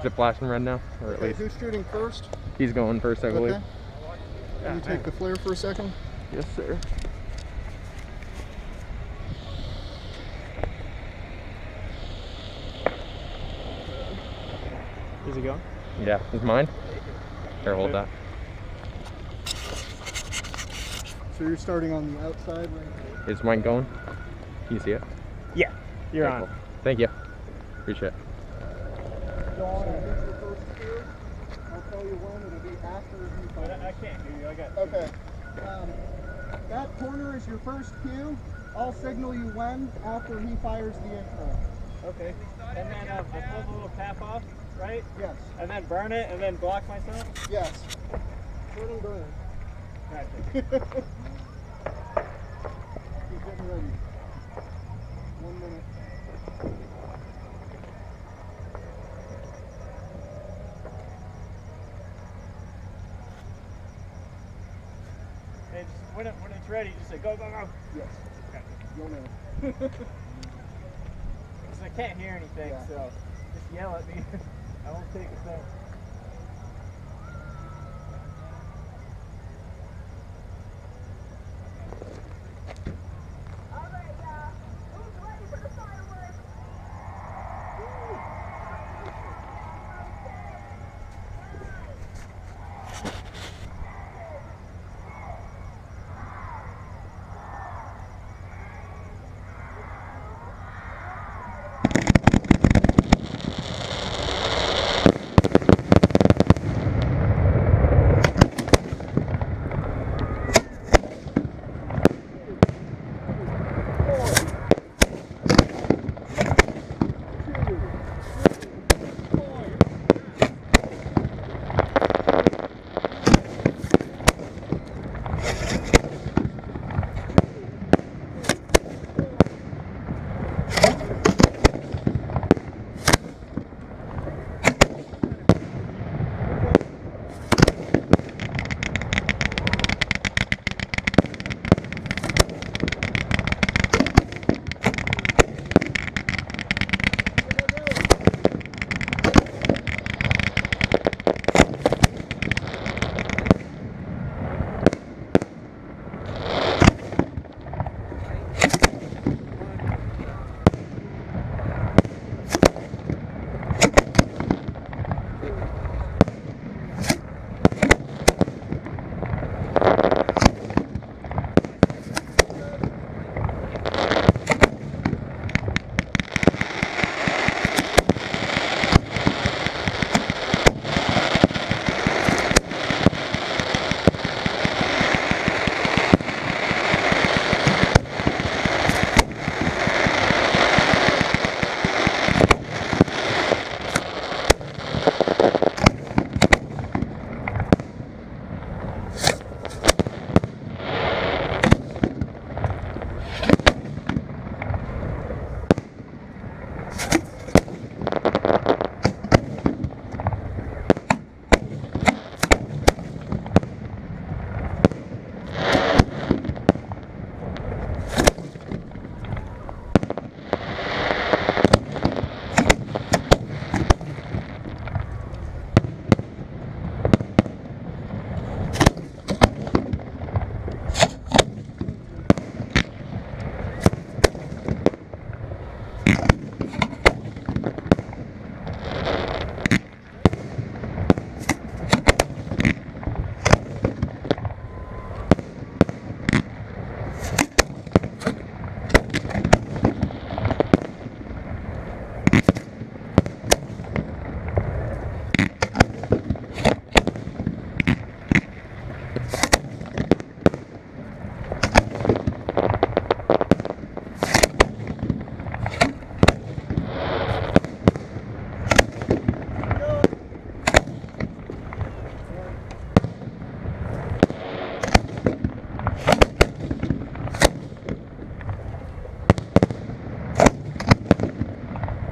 Is it flashing red now? Or at Okay, least who's shooting first? he's going first, I believe. Okay. Let me take the flare for a second. Yes, sir. Is it going? Yeah, it's mine. Here, hold that. So you're starting on the outside right here. Is mine going? Can you see it? Yeah, you're Okay, on. cool. Thank you. Appreciate it. Dawn, it's your first cue. I'll tell you when. It'll be after you fire. I can't hear you. I got. Okay. That corner is your first cue. I'll signal you when after he fires the intro. Okay. And then I pull the little cap off, right? Yes. And then burn it, and then block myself. Yes. Turn and burn. Gotcha. He's getting ready. 1 minute. Hey, just when it's ready, just say go, go, go. Yes. Gotcha. You'll know. Because I can't hear anything, Yeah. so just yell at me. I won't take a thing.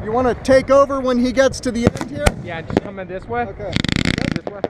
You want to take over when he gets to the end here? Yeah, just coming this way. Okay. This way.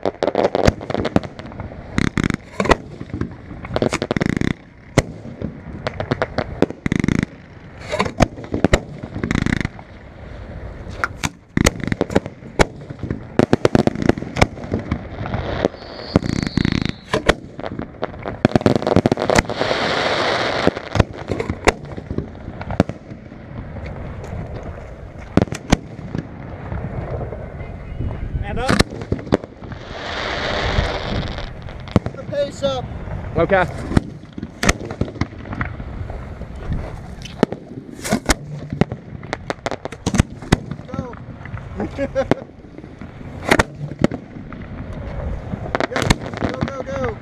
Okay. Go. Go, go, go.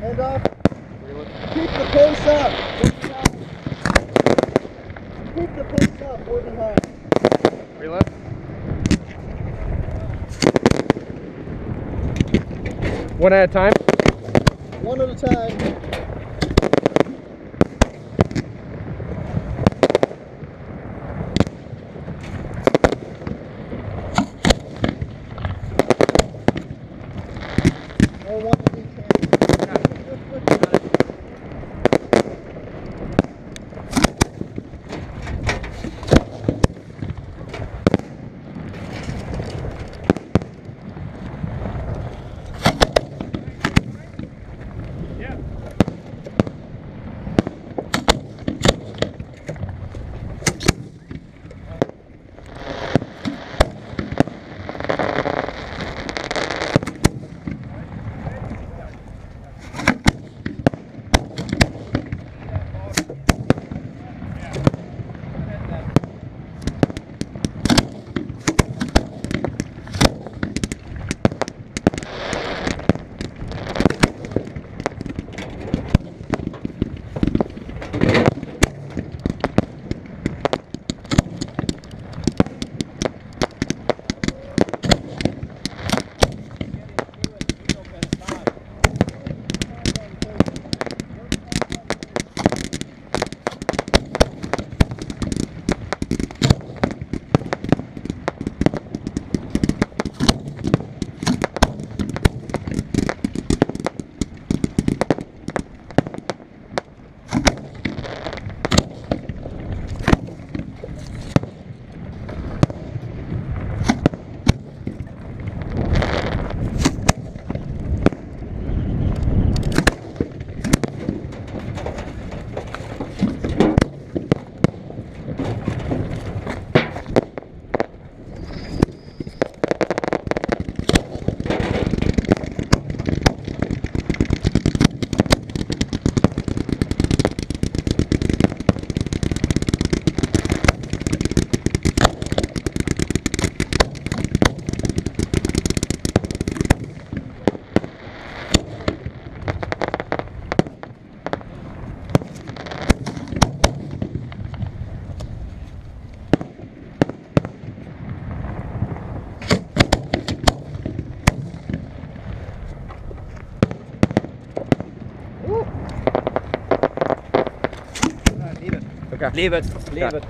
Hand up. Keep the pace up. Keep the pace up. We're behind. Reload. One at a time. One at a time. Or one at each hand. Yeah. Okay. Leave it. Leave Okay. it.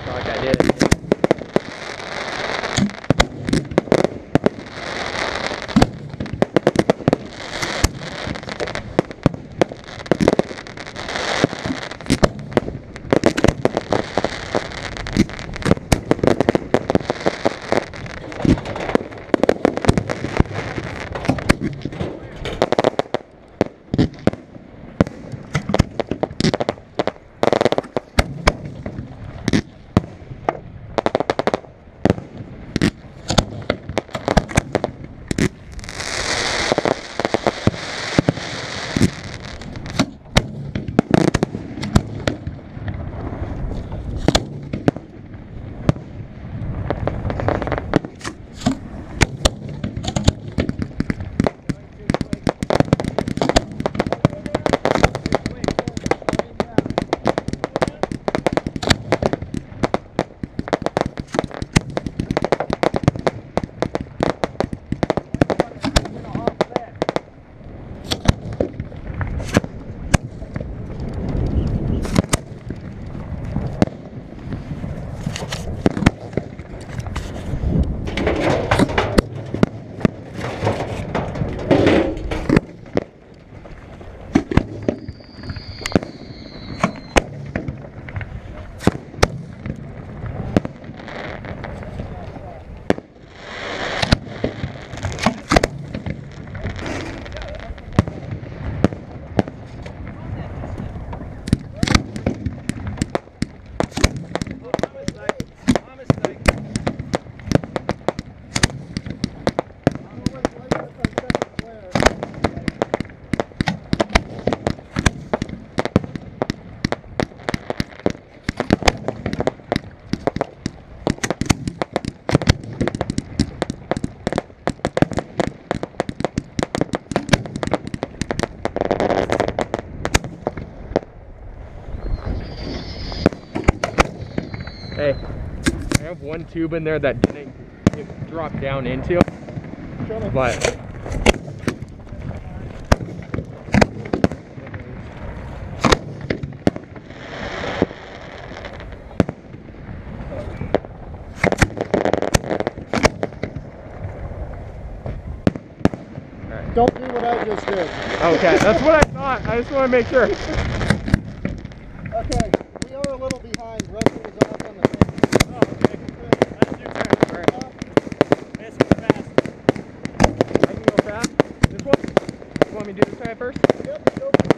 Like I did. Hey, I have one tube in there that didn't drop down into, but Don't do what I just did. okay, that's what I thought. I just want to make sure. Okay, we are a little behind. Rusty was off on the thing. Oh, okay. Let's do turn. It's fast. I can go fast. This one? You want me to do this guy first? Yep, go for it.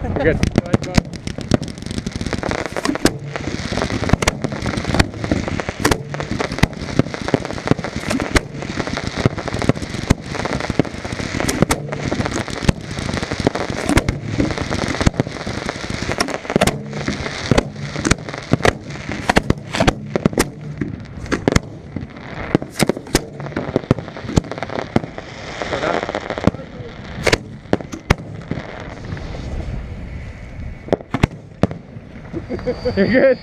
You're good. Go ahead, go ahead. You're good.